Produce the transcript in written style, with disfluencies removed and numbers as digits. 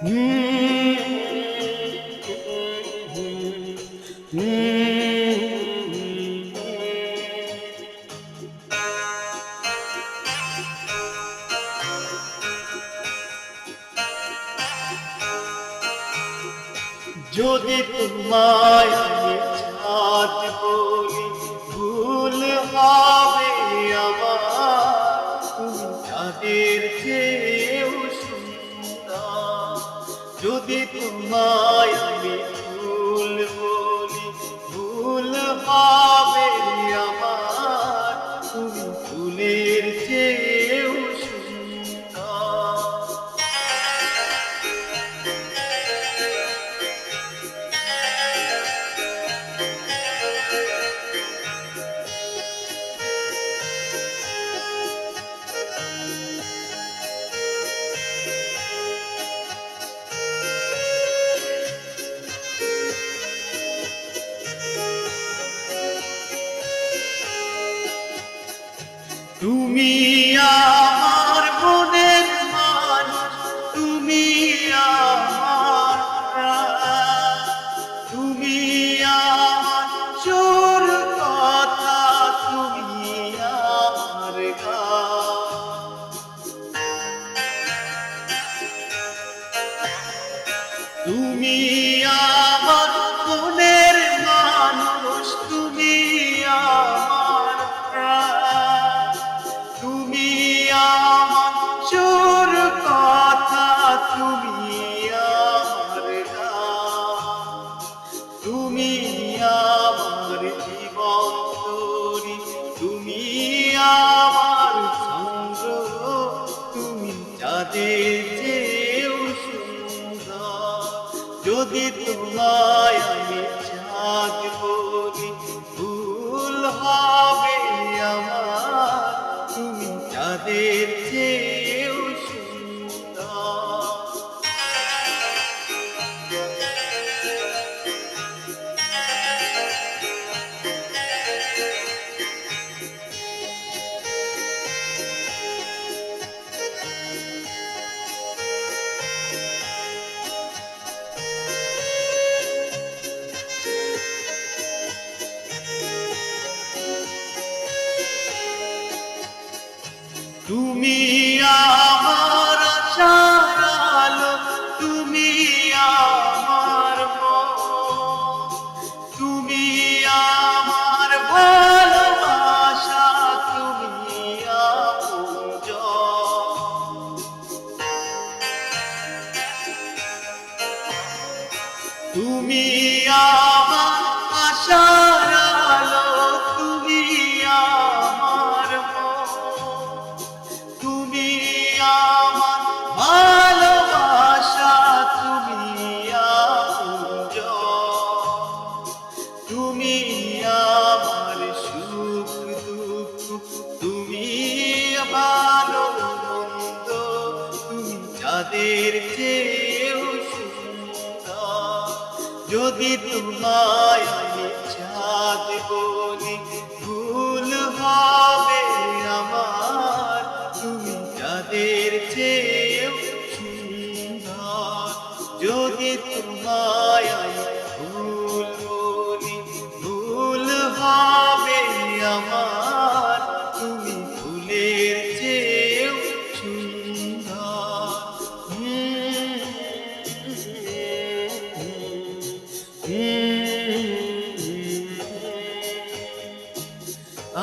যদি তোমায় আমি ছাড় বলি ভুল হবে আমার, তুমি তাদের চেয়েও সুন্দর। যদি তোমায় আমি ভুল বলি ভুল হবে আমার, তুমি ফুলের চেয়েও সুন্দর। তুমি আমার মনের মানুষ, তুমি আমার প্রাণ, তুমি আমার সুর কথা, তুমি আমার গান। তুমি আমার মনের মানুষ, তুমি আমার প্রাণ, তুমি আমার সুর কথা, তুমি আমার গান। তুমি আমার জীবন তরি, তুমি আমার সঙ্গ, তুমি যাদের চেয়েও সুন্দর। যদি তোমায় আমি চাঁদ বলি ভুল হবে আমার, তুমি যাদের চেয়েও সুন্দর। তুমি আমার আশার আলো, তুমি আমার মন, তুমি আমার ভালোবাসা, তুমি আপনজন। তুমি আমার আশার আলো, তুমি আমার মন, তুমি আমার ভালোবাসা, তুমি আপনজন। তুমি আমার সুখ দুঃখ, তুমি ভালো মন্দ, তুমি যাদের চেয়েও সুন্দর। যদি তোমায় আমি চাঁদ বলি ভুল হবে আমার, তুমি যাদের চেয়েও সুন্দর। যদি তোমায় আমি ভুল বলি ভুল হবে আমার, তুমি ফুলের চেয়েও সুন্দর। আ